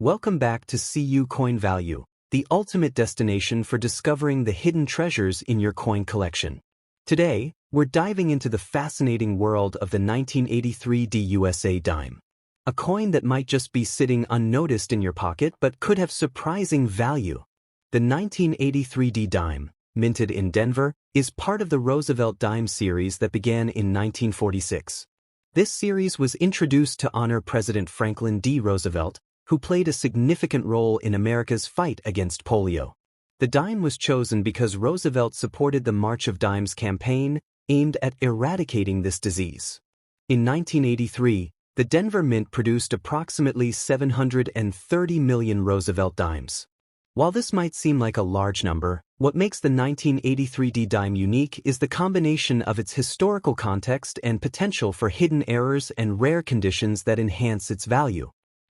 Welcome back to CU Coin Value, the ultimate destination for discovering the hidden treasures in your coin collection. Today, we're diving into the fascinating world of the 1983 DUSA dime. A coin that might just be sitting unnoticed in your pocket but could have surprising value. The 1983 D dime, minted in Denver, is part of the Roosevelt dime series that began in 1946. This series was introduced to honor President Franklin D. Roosevelt, who played a significant role in America's fight against polio. The dime was chosen because Roosevelt supported the March of Dimes campaign aimed at eradicating this disease. In 1983, the Denver Mint produced approximately 730 million Roosevelt dimes. While this might seem like a large number, what makes the 1983 D dime unique is the combination of its historical context and potential for hidden errors and rare conditions that enhance its value.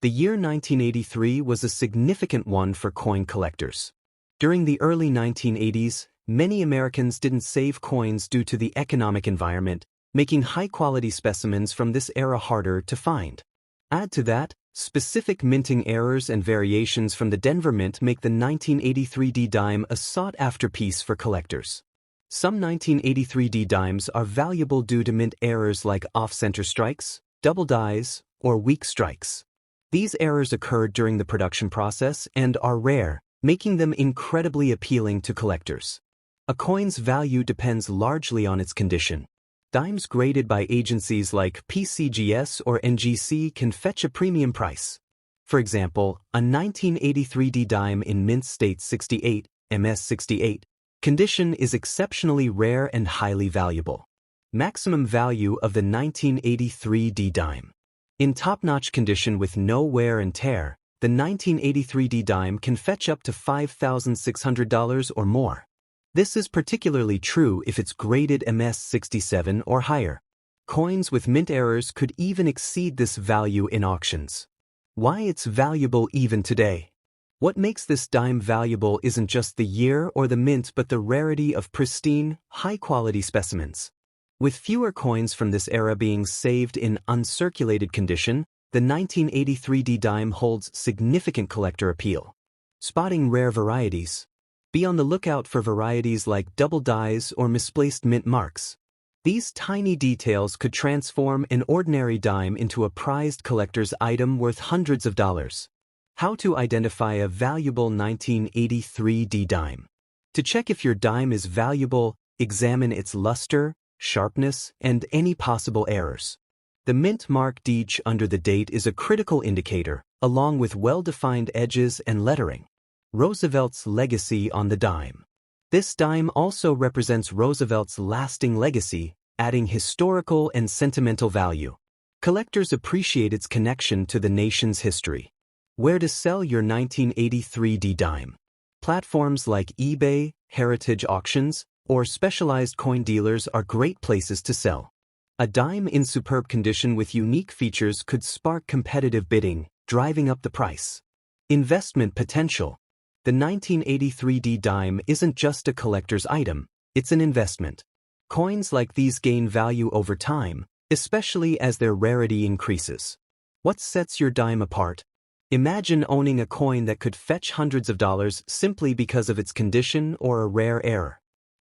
The year 1983 was a significant one for coin collectors. During the early 1980s, many Americans didn't save coins due to the economic environment, making high-quality specimens from this era harder to find. Add to that, specific minting errors and variations from the Denver Mint make the 1983 D dime a sought-after piece for collectors. Some 1983 D dimes are valuable due to mint errors like off-center strikes, double dies, or weak strikes. These errors occurred during the production process and are rare, making them incredibly appealing to collectors. A coin's value depends largely on its condition. Dimes graded by agencies like PCGS or NGC can fetch a premium price. For example, a 1983 D dime in mint state 68, MS68, condition is exceptionally rare and highly valuable. Maximum value of the 1983 D dime. In top-notch condition with no wear and tear, the 1983 D dime can fetch up to $5,600 or more. This is particularly true if it's graded MS67 or higher. Coins with mint errors could even exceed this value in auctions. Why it's valuable even today? What makes this dime valuable isn't just the year or the mint but the rarity of pristine, high-quality specimens. With fewer coins from this era being saved in uncirculated condition, the 1983 D dime holds significant collector appeal. Spotting rare varieties. Be on the lookout for varieties like double dies or misplaced mint marks. These tiny details could transform an ordinary dime into a prized collector's item worth hundreds of dollars. How to identify a valuable 1983 D dime. To check if your dime is valuable, examine its luster, sharpness, and any possible errors. The mint mark deej under the date is a critical indicator, along with well-defined edges and lettering. Roosevelt's legacy on the dime. This dime also represents Roosevelt's lasting legacy, adding historical and sentimental value. Collectors appreciate its connection to the nation's history. Where to sell your 1983 D dime. Platforms like eBay, heritage auctions, or specialized coin dealers are great places to sell. A dime in superb condition with unique features could spark competitive bidding, driving up the price. Investment potential. The 1983 D dime isn't just a collector's item, it's an investment. Coins like these gain value over time, especially as their rarity increases. What sets your dime apart? Imagine owning a coin that could fetch hundreds of dollars simply because of its condition or a rare error.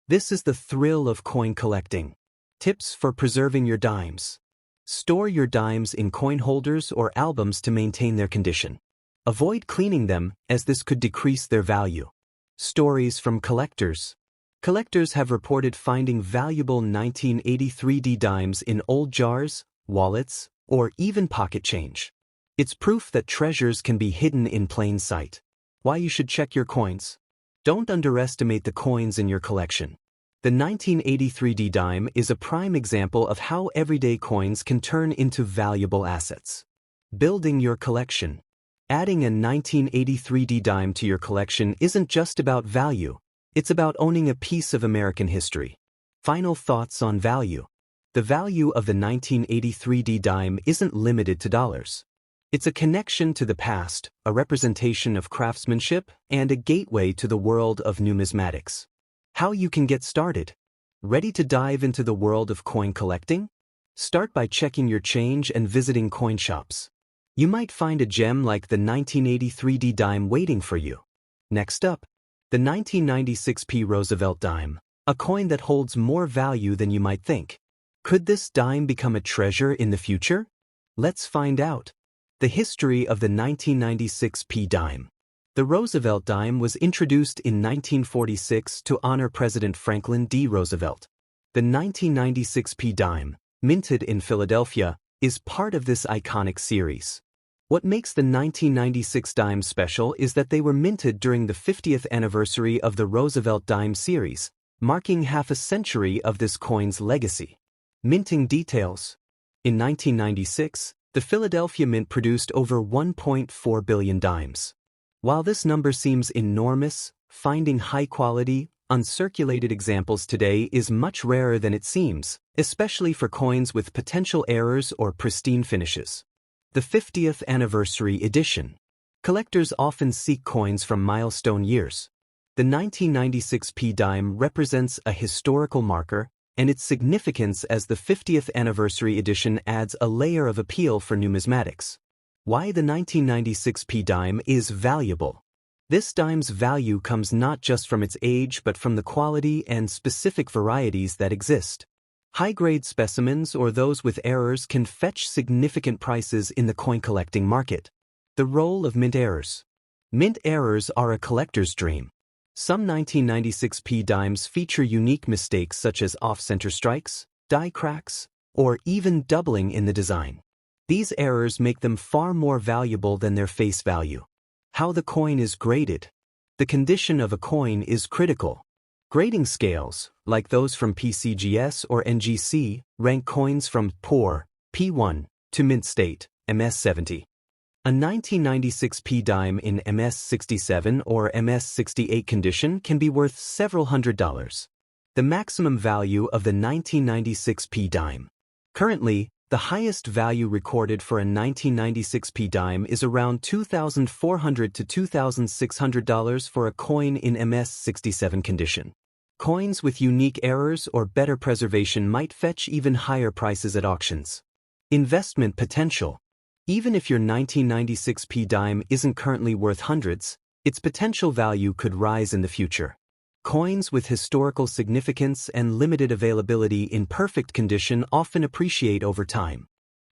This is the thrill of coin collecting. Tips for preserving your dimes. Store your dimes in coin holders or albums to maintain their condition. Avoid cleaning them, as this could decrease their value. Stories from collectors. Collectors have reported finding valuable 1983 D dimes in old jars, wallets, or even pocket change. It's proof that treasures can be hidden in plain sight. Why you should check your coins. Don't underestimate the coins in your collection. The 1983 D dime is a prime example of how everyday coins can turn into valuable assets. Building your collection. Adding a 1983 D dime to your collection isn't just about value, it's about owning a piece of American history. Final thoughts on value. The value of the 1983 D dime isn't limited to dollars. It's a connection to the past, a representation of craftsmanship, and a gateway to the world of numismatics. How you can get started. Ready to dive into the world of coin collecting? Start by checking your change and visiting coin shops. You might find a gem like the 1983 dime waiting for you. Next up, the 1996 Roosevelt dime, a coin that holds more value than you might think. Could this dime become a treasure in the future? Let's find out. The history of the 1996 dime. The Roosevelt dime was introduced in 1946 to honor President Franklin D. Roosevelt. The 1996 dime, minted in Philadelphia, is part of this iconic series. What makes the 1996 dime special is that they were minted during the 50th anniversary of the Roosevelt dime series, marking half a century of this coin's legacy. Minting details. In 1996, the Philadelphia Mint produced over 1.4 billion dimes. While this number seems enormous, finding high-quality, uncirculated examples today is much rarer than it seems, especially for coins with potential errors or pristine finishes. The 50th Anniversary Edition. Collectors often seek coins from milestone years. The 1996 dime represents a historical marker, and its significance as the 50th Anniversary Edition adds a layer of appeal for numismatics. Why the 1996 dime is valuable. This dime's value comes not just from its age but from the quality and specific varieties that exist. High-grade specimens or those with errors can fetch significant prices in the coin collecting market. The role of mint errors. Mint errors are a collector's dream. Some 1996 dimes feature unique mistakes such as off-center strikes, die cracks, or even doubling in the design. These errors make them far more valuable than their face value. How the coin is graded. The condition of a coin is critical. Grading scales, like those from PCGS or NGC, rank coins from poor, P1, to mint state, MS70. A 1996 dime in MS67 or MS68 condition can be worth several $100s. The maximum value of the 1996 dime. Currently, the highest value recorded for a 1996 dime is around $2,400 to $2,600 for a coin in MS67 condition. Coins with unique errors or better preservation might fetch even higher prices at auctions. Investment potential. Even if your 1996 dime isn't currently worth hundreds, its potential value could rise in the future. Coins with historical significance and limited availability in perfect condition often appreciate over time.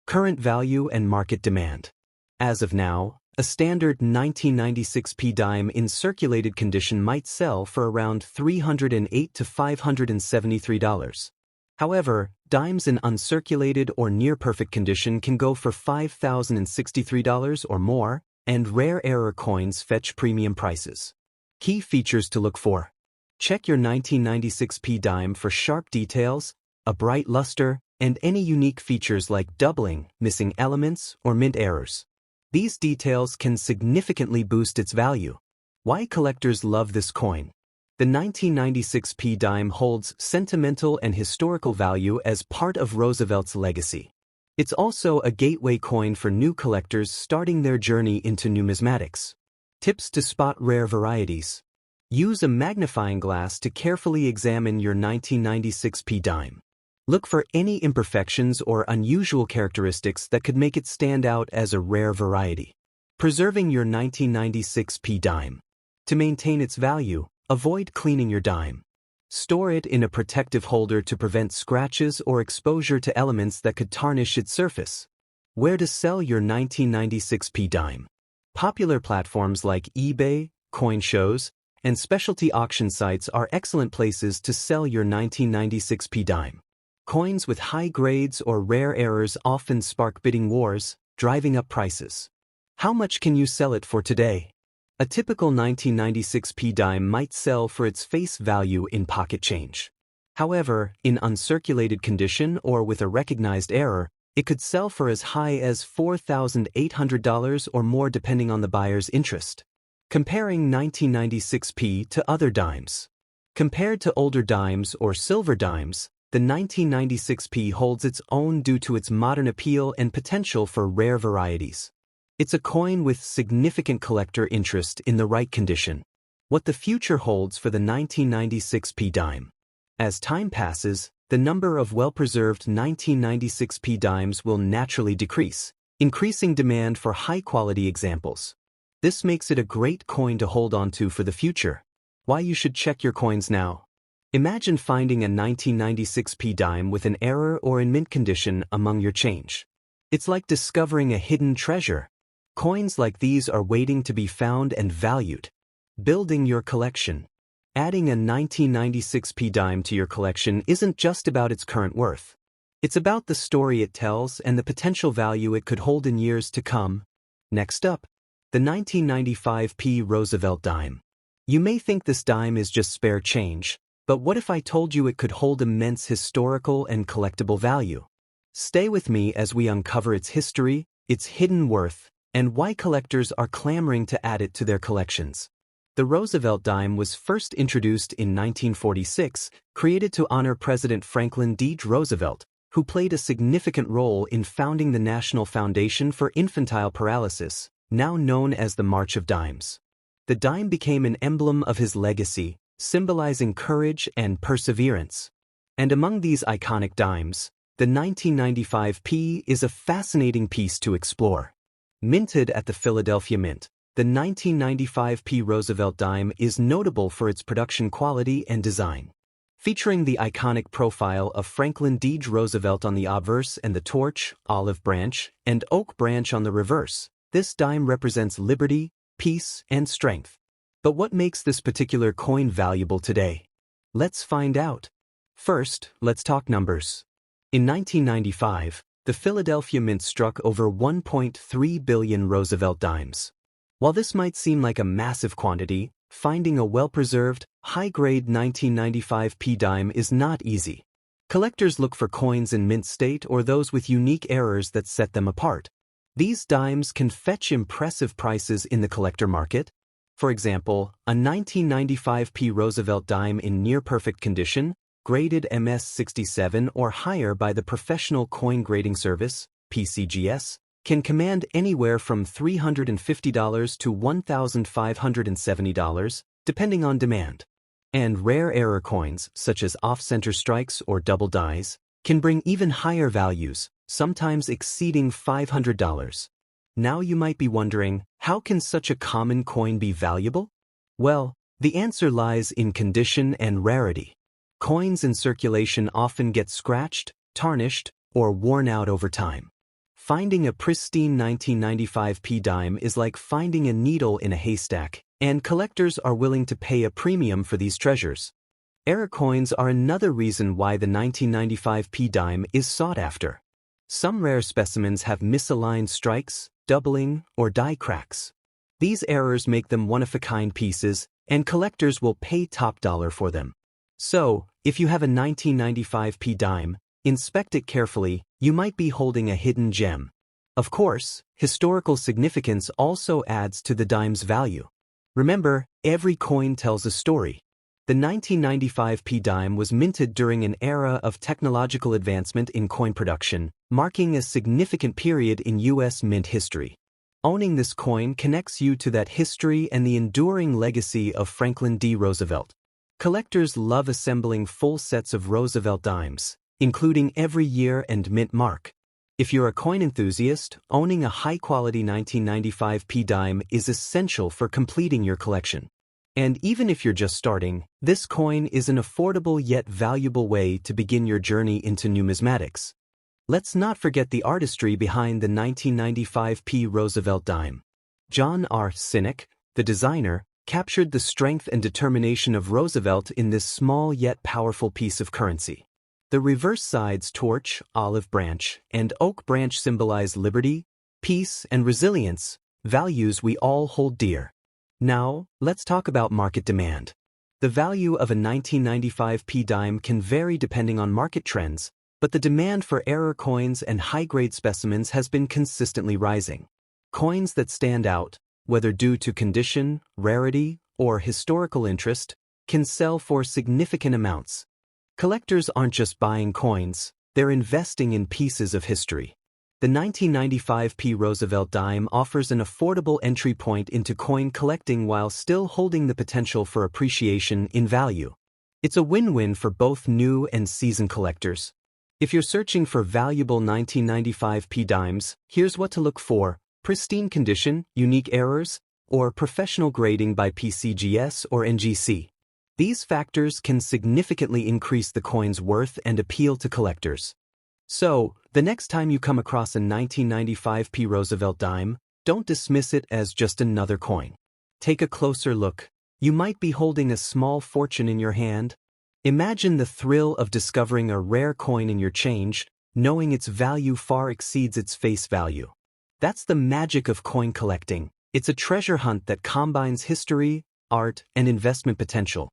Current value and market demand. As of now, a standard 1996 dime in circulated condition might sell for around $308 to $573. However, dimes in uncirculated or near-perfect condition can go for $5,063 or more, and rare error coins fetch premium prices. Key features to look for. Check your 1996 dime for sharp details, a bright luster, and any unique features like doubling, missing elements, or mint errors. These details can significantly boost its value. Why collectors love this coin. The 1996 dime holds sentimental and historical value as part of Roosevelt's legacy. It's also a gateway coin for new collectors starting their journey into numismatics. Tips to spot rare varieties. Use a magnifying glass to carefully examine your 1996 dime. Look for any imperfections or unusual characteristics that could make it stand out as a rare variety. Preserving your 1996 dime. To maintain its value, avoid cleaning your dime. Store it in a protective holder to prevent scratches or exposure to elements that could tarnish its surface. Where to sell your 1996 dime. Popular platforms like eBay, coin shows, and specialty auction sites are excellent places to sell your 1996 dime. Coins with high grades or rare errors often spark bidding wars, driving up prices. How much can you sell it for today? A typical 1996 dime might sell for its face value in pocket change. However, in uncirculated condition or with a recognized error, it could sell for as high as $4,800 or more depending on the buyer's interest. Comparing 1996 to other dimes. Compared to older dimes or silver dimes, the 1996 holds its own due to its modern appeal and potential for rare varieties. It's a coin with significant collector interest in the right condition. What the future holds for the 1996 dime. As time passes, the number of well-preserved 1996 dimes will naturally decrease, increasing demand for high-quality examples. This makes it a great coin to hold onto for the future. Why you should check your coins now. Imagine finding a 1996 p dime with an error or in mint condition among your change. It's like discovering a hidden treasure. Coins like these are waiting to be found and valued. Building your collection. Adding a 1996 p dime to your collection isn't just about its current worth. It's about the story it tells and the potential value it could hold in years to come. Next up, the 1995 p Roosevelt dime. You may think this dime is just spare change, but what if I told you it could hold immense historical and collectible value? Stay with me as we uncover its history, its hidden worth, and why collectors are clamoring to add it to their collections. The Roosevelt dime was first introduced in 1946, created to honor President Franklin D. Roosevelt, who played a significant role in founding the National Foundation for Infantile Paralysis, now known as the March of Dimes. The dime became an emblem of his legacy, symbolizing courage and perseverance. And among these iconic dimes, the 1995 p is a fascinating piece to explore. Minted at the Philadelphia Mint, the 1995 p Roosevelt dime is notable for its production quality and design. Featuring the iconic profile of Franklin D. Roosevelt on the obverse and the torch, olive branch, and oak branch on the reverse, this dime represents liberty, peace, and strength. But what makes this particular coin valuable today? Let's find out. First, let's talk numbers. In 1995, the Philadelphia Mint struck over 1.3 billion Roosevelt dimes. While this might seem like a massive quantity, finding a well-preserved, high-grade 1995 p dime is not easy. Collectors look for coins in mint state or those with unique errors that set them apart. These dimes can fetch impressive prices in the collector market. For example, a 1995 p Roosevelt dime in near-perfect condition, graded MS67 or higher by the Professional Coin Grading Service, PCGS, can command anywhere from $350 to $1,570, depending on demand. And rare error coins, such as off-center strikes or double dies, can bring even higher values, sometimes exceeding $500. Now you might be wondering, how can such a common coin be valuable? Well, the answer lies in condition and rarity. Coins in circulation often get scratched, tarnished, or worn out over time. Finding a pristine 1995 p dime is like finding a needle in a haystack, and collectors are willing to pay a premium for these treasures. Error coins are another reason why the 1995 p dime is sought after. Some rare specimens have misaligned strikes, doubling, or die cracks. These errors make them one-of-a-kind pieces, and collectors will pay top dollar for them. So, if you have a 1995 p dime, inspect it carefully, you might be holding a hidden gem. Of course, historical significance also adds to the dime's value. Remember, every coin tells a story. The 1995 p dime was minted during an era of technological advancement in coin production, marking a significant period in U.S. mint history. Owning this coin connects you to that history and the enduring legacy of Franklin D. Roosevelt. Collectors love assembling full sets of Roosevelt dimes, including every year and mint mark. If you're a coin enthusiast, owning a high-quality 1995 p dime is essential for completing your collection. And even if you're just starting, this coin is an affordable yet valuable way to begin your journey into numismatics. Let's not forget the artistry behind the 1995 p Roosevelt dime. John R. Sinek, the designer, captured the strength and determination of Roosevelt in this small yet powerful piece of currency. The reverse sides torch, olive branch, and oak branch symbolize liberty, peace, and resilience, values we all hold dear. Now, let's talk about market demand. The value of a 1995 p dime can vary depending on market trends, but the demand for error coins and high-grade specimens has been consistently rising. Coins that stand out, whether due to condition, rarity, or historical interest, can sell for significant amounts. Collectors aren't just buying coins, they're investing in pieces of history. The 1995 p Roosevelt dime offers an affordable entry point into coin collecting while still holding the potential for appreciation in value. It's a win-win for both new and seasoned collectors. If you're searching for valuable 1995p dimes, here's what to look for: pristine condition, unique errors, or professional grading by PCGS or NGC. These factors can significantly increase the coin's worth and appeal to collectors. So, the next time you come across a 1995p Roosevelt dime, don't dismiss it as just another coin. Take a closer look. You might be holding a small fortune in your hand. Imagine the thrill of discovering a rare coin in your change, knowing its value far exceeds its face value. That's the magic of coin collecting. It's a treasure hunt that combines history, art, and investment potential.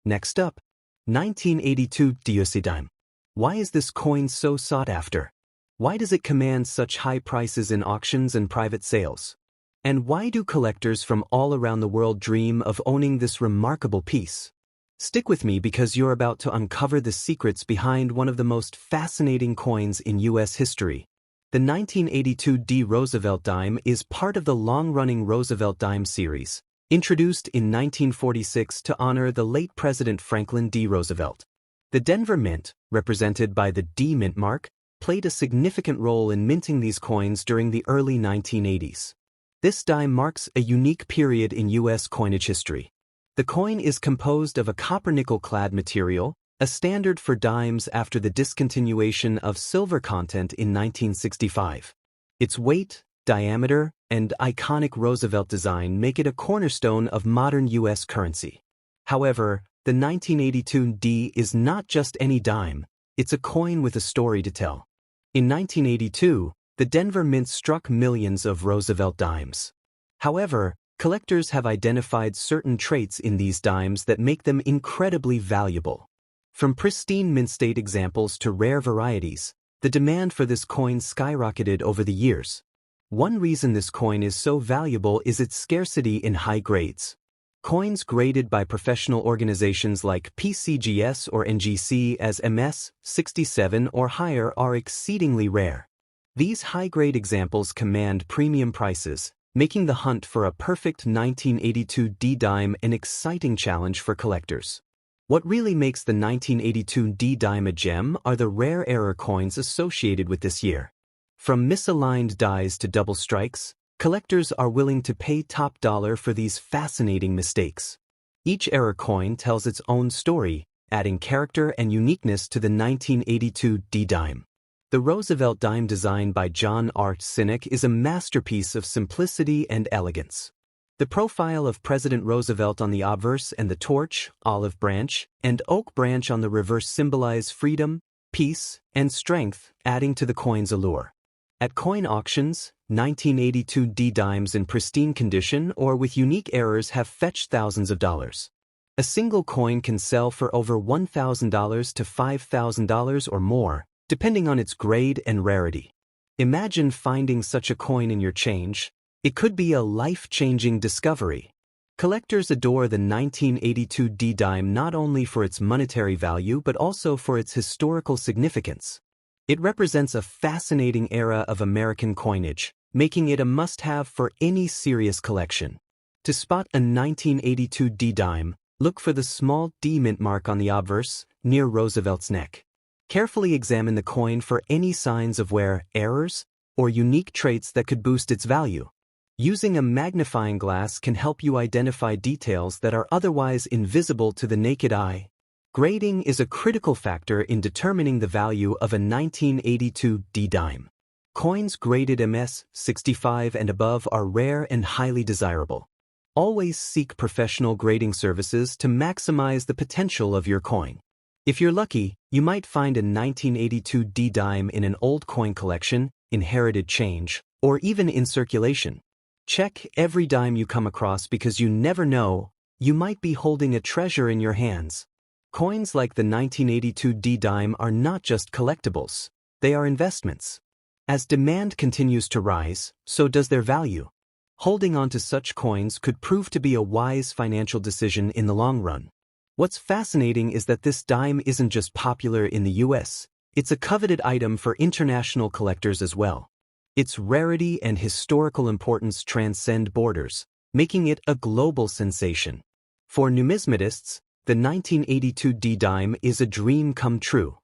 Next up, 1982 DOC dime. Why is this coin so sought after? Why does it command such high prices in auctions and private sales? And why do collectors from all around the world dream of owning this remarkable piece? Stick with me because you're about to uncover the secrets behind one of the most fascinating coins in U.S. history. The 1982 D Roosevelt dime is part of the long-running Roosevelt dime series, introduced in 1946 to honor the late President Franklin D. Roosevelt. The Denver Mint, represented by the D mint mark, played a significant role in minting these coins during the early 1980s. This dime marks a unique period in U.S. coinage history. The coin is composed of a copper-nickel-clad material, a standard for dimes after the discontinuation of silver content in 1965. Its weight, diameter, and iconic Roosevelt design make it a cornerstone of modern U.S. currency. However, the 1982 D is not just any dime, it's a coin with a story to tell. In 1982, the Denver Mint struck millions of Roosevelt dimes. However, collectors have identified certain traits in these dimes that make them incredibly valuable. From pristine mint state examples to rare varieties, the demand for this coin skyrocketed over the years. One reason this coin is so valuable is its scarcity in high grades. Coins graded by professional organizations like PCGS or NGC as MS, 67 or higher are exceedingly rare. These high-grade examples command premium prices, making the hunt for a perfect 1982 D dime an exciting challenge for collectors. What really makes the 1982 D dime a gem are the rare error coins associated with this year. From misaligned dies to double strikes, collectors are willing to pay top dollar for these fascinating mistakes. Each error coin tells its own story, adding character and uniqueness to the 1982 D dime. The Roosevelt dime designed by John R. Sinek is a masterpiece of simplicity and elegance. The profile of President Roosevelt on the obverse and the torch, olive branch, and oak branch on the reverse symbolize freedom, peace, and strength, adding to the coin's allure. At coin auctions, 1982 D dimes in pristine condition or with unique errors have fetched thousands of dollars. A single coin can sell for over $1,000 to $5,000 or more, depending on its grade and rarity. Imagine finding such a coin in your change. It could be a life-changing discovery. Collectors adore the 1982 D dime not only for its monetary value but also for its historical significance. It represents a fascinating era of American coinage, making it a must-have for any serious collection. To spot a 1982 D dime, look for the small D mint mark on the obverse, near Roosevelt's neck. Carefully examine the coin for any signs of wear, errors, or unique traits that could boost its value. Using a magnifying glass can help you identify details that are otherwise invisible to the naked eye. Grading is a critical factor in determining the value of a 1982 D dime. Coins graded MS, 65 and above are rare and highly desirable. Always seek professional grading services to maximize the potential of your coin. If you're lucky, you might find a 1982 D dime in an old coin collection, inherited change, or even in circulation. Check every dime you come across because you never know, you might be holding a treasure in your hands. Coins like the 1982 D dime are not just collectibles, they are investments. As demand continues to rise, so does their value. Holding on to such coins could prove to be a wise financial decision in the long run. What's fascinating is that this dime isn't just popular in the US, it's a coveted item for international collectors as well. Its rarity and historical importance transcend borders, making it a global sensation. For numismatists, the 1982 D dime is a dream come true.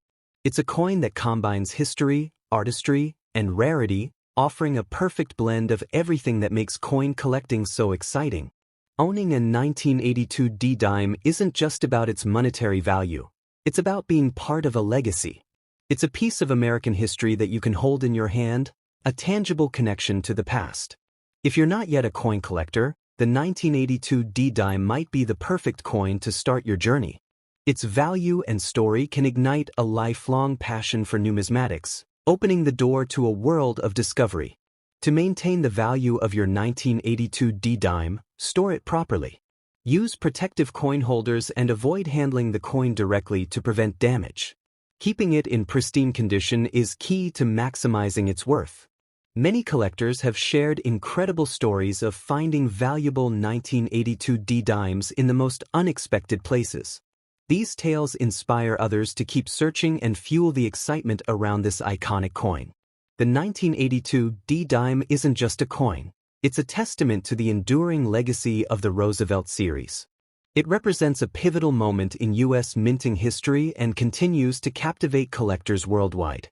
It's a coin that combines history, artistry, and rarity, offering a perfect blend of everything that makes coin collecting so exciting. Owning a 1982 D-dime isn't just about its monetary value. It's about being part of a legacy. It's a piece of American history that you can hold in your hand, a tangible connection to the past. If you're not yet a coin collector, the 1982 D-dime might be the perfect coin to start your journey. Its value and story can ignite a lifelong passion for numismatics, opening the door to a world of discovery. To maintain the value of your 1982 D-dime, store it properly. Use protective coin holders and avoid handling the coin directly to prevent damage. Keeping it in pristine condition is key to maximizing its worth. Many collectors have shared incredible stories of finding valuable 1982 D-dimes in the most unexpected places. These tales inspire others to keep searching and fuel the excitement around this iconic coin. The 1982 D-dime isn't just a coin. It's a testament to the enduring legacy of the Roosevelt series. It represents a pivotal moment in U.S. minting history and continues to captivate collectors worldwide.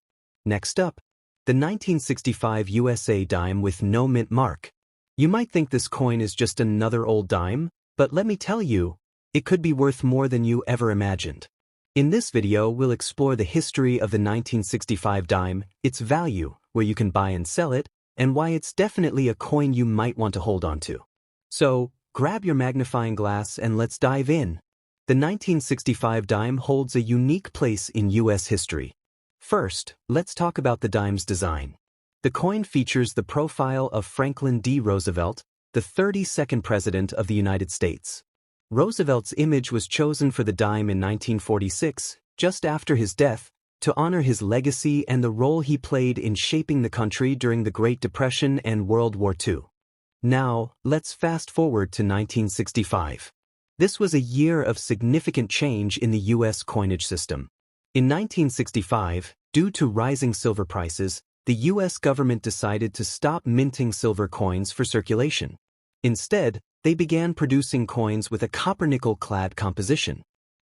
Next up, the 1965 USA dime with no mint mark. You might think this coin is just another old dime, but let me tell you, it could be worth more than you ever imagined. In this video, we'll explore the history of the 1965 dime, its value, where you can buy and sell it, and why it's definitely a coin you might want to hold on to. So, grab your magnifying glass and let's dive in. The 1965 dime holds a unique place in U.S. history. First, let's talk about the dime's design. The coin features the profile of Franklin D. Roosevelt, the 32nd President of the United States. Roosevelt's image was chosen for the dime in 1946, just after his death, to honor his legacy and the role he played in shaping the country during the Great Depression and World War II. Now, let's fast forward to 1965. This was a year of significant change in the U.S. coinage system. In 1965, due to rising silver prices, the U.S. government decided to stop minting silver coins for circulation. Instead, they began producing coins with a copper-nickel-clad composition.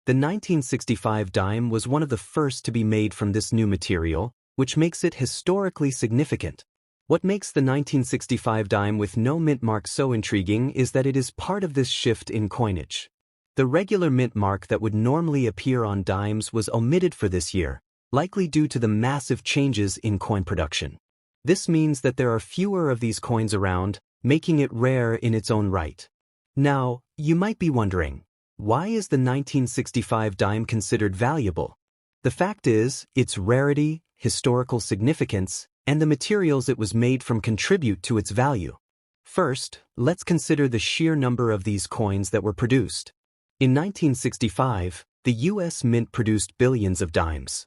The 1965 dime was one of the first to be made from this new material, which makes it historically significant. What makes the 1965 dime with no mint mark so intriguing is that it is part of this shift in coinage. The regular mint mark that would normally appear on dimes was omitted for this year, likely due to the massive changes in coin production. This means that there are fewer of these coins around, making it rare in its own right. Now, you might be wondering, why is the 1965 dime considered valuable? The fact is, its rarity, historical significance, and the materials it was made from contribute to its value. First, let's consider the sheer number of these coins that were produced. In 1965, the U.S. Mint produced billions of dimes.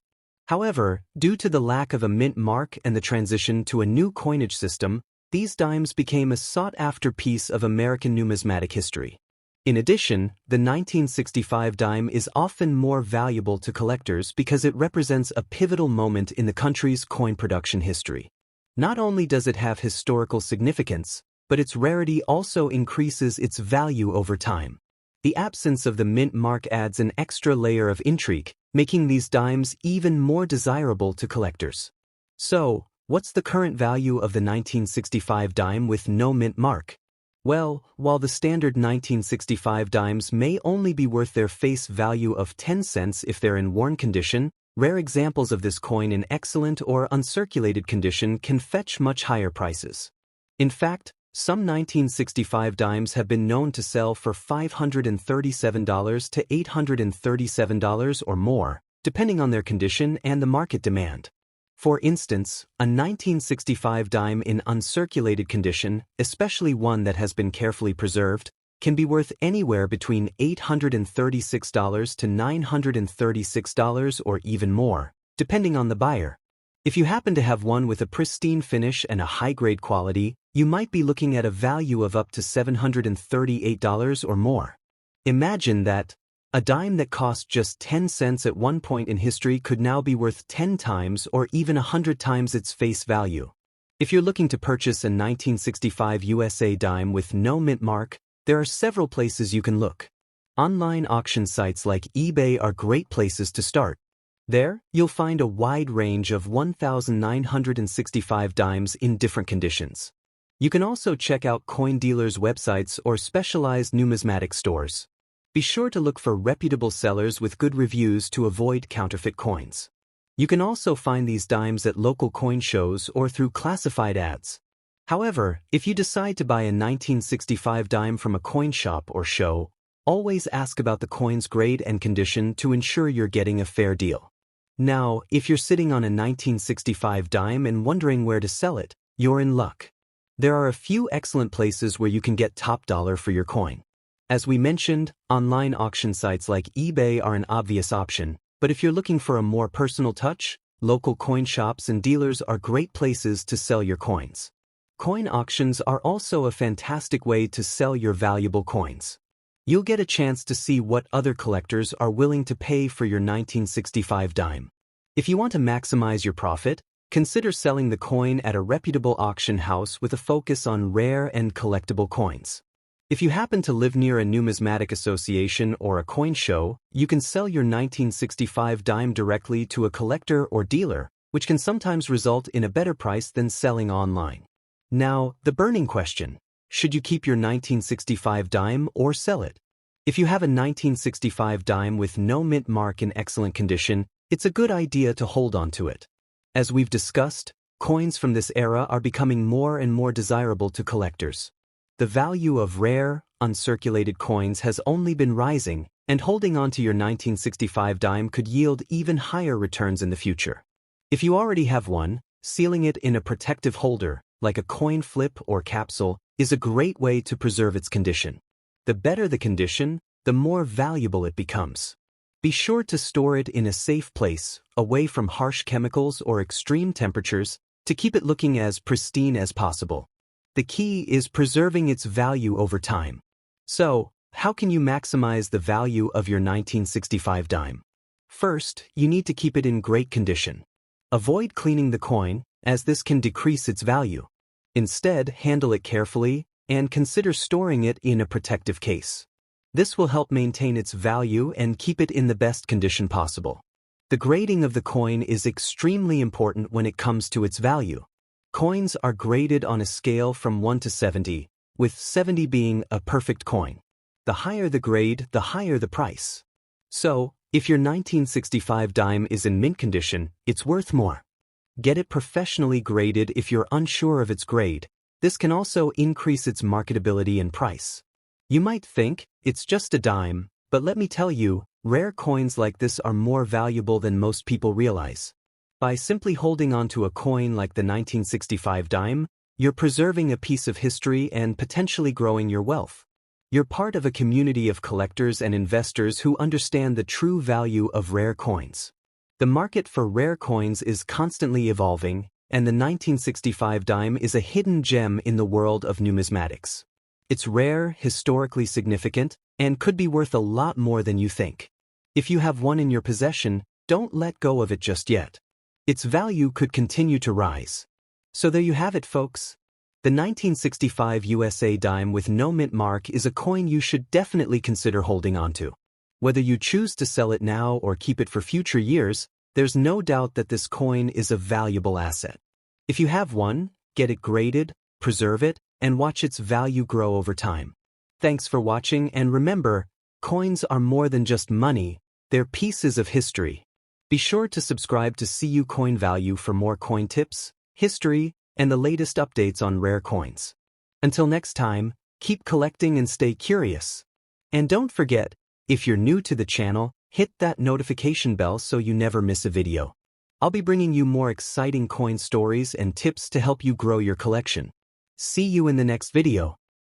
However, due to the lack of a mint mark and the transition to a new coinage system, these dimes became a sought-after piece of American numismatic history. In addition, the 1965 dime is often more valuable to collectors because it represents a pivotal moment in the country's coin production history. Not only does it have historical significance, but its rarity also increases its value over time. The absence of the mint mark adds an extra layer of intrigue, making these dimes even more desirable to collectors. So, what's the current value of the 1965 dime with no mint mark? Well, while the standard 1965 dimes may only be worth their face value of 10 cents if they're in worn condition, rare examples of this coin in excellent or uncirculated condition can fetch much higher prices. In fact, some 1965 dimes have been known to sell for $537 to $837 or more, depending on their condition and the market demand. For instance, a 1965 dime in uncirculated condition, especially one that has been carefully preserved, can be worth anywhere between $836 to $936 or even more, depending on the buyer. If you happen to have one with a pristine finish and a high-grade quality, you might be looking at a value of up to $738 or more. Imagine that a dime that cost just 10 cents at one point in history could now be worth 10 times or even 100 times its face value. If you're looking to purchase a 1965 USA dime with no mint mark, there are several places you can look. Online auction sites like eBay are great places to start. There, you'll find a wide range of 1,965 dimes in different conditions. You can also check out coin dealers' websites or specialized numismatic stores. Be sure to look for reputable sellers with good reviews to avoid counterfeit coins. You can also find these dimes at local coin shows or through classified ads. However, if you decide to buy a 1965 dime from a coin shop or show, always ask about the coin's grade and condition to ensure you're getting a fair deal. Now, if you're sitting on a 1965 dime and wondering where to sell it, you're in luck. There are a few excellent places where you can get top dollar for your coin. As we mentioned, online auction sites like eBay are an obvious option, but if you're looking for a more personal touch, local coin shops and dealers are great places to sell your coins. Coin auctions are also a fantastic way to sell your valuable coins. You'll get a chance to see what other collectors are willing to pay for your 1965 dime. If you want to maximize your profit, consider selling the coin at a reputable auction house with a focus on rare and collectible coins. If you happen to live near a numismatic association or a coin show, you can sell your 1965 dime directly to a collector or dealer, which can sometimes result in a better price than selling online. Now, the burning question: should you keep your 1965 dime or sell it? If you have a 1965 dime with no mint mark in excellent condition, it's a good idea to hold on to it. As we've discussed, coins from this era are becoming more and more desirable to collectors. The value of rare, uncirculated coins has only been rising, and holding on to your 1965 dime could yield even higher returns in the future. If you already have one, sealing it in a protective holder, like a coin flip or capsule, is a great way to preserve its condition. The better the condition, the more valuable it becomes. Be sure to store it in a safe place, away from harsh chemicals or extreme temperatures, to keep it looking as pristine as possible. The key is preserving its value over time. So, how can you maximize the value of your 1965 dime? First, you need to keep it in great condition. Avoid cleaning the coin, as this can decrease its value. Instead, handle it carefully, and consider storing it in a protective case. This will help maintain its value and keep it in the best condition possible. The grading of the coin is extremely important when it comes to its value. Coins are graded on a scale from 1 to 70, with 70 being a perfect coin. The higher the grade, the higher the price. So, if your 1965 dime is in mint condition, it's worth more. Get it professionally graded if you're unsure of its grade. This can also increase its marketability and price. You might think, it's just a dime, but let me tell you, rare coins like this are more valuable than most people realize. By simply holding onto a coin like the 1965 dime, you're preserving a piece of history and potentially growing your wealth. You're part of a community of collectors and investors who understand the true value of rare coins. The market for rare coins is constantly evolving, and the 1965 dime is a hidden gem in the world of numismatics. It's rare, historically significant, and could be worth a lot more than you think. If you have one in your possession, don't let go of it just yet. Its value could continue to rise. So there you have it, folks. The 1965 USA dime with no mint mark is a coin you should definitely consider holding onto. Whether you choose to sell it now or keep it for future years, there's no doubt that this coin is a valuable asset. If you have one, get it graded, preserve it, and watch its value grow over time. Thanks for watching, and remember, coins are more than just money, they're pieces of history. Be sure to subscribe to CU Coin Value for more coin tips, history, and the latest updates on rare coins. Until next time, keep collecting and stay curious. And don't forget, if you're new to the channel, hit that notification bell so you never miss a video. I'll be bringing you more exciting coin stories and tips to help you grow your collection. See you in the next video.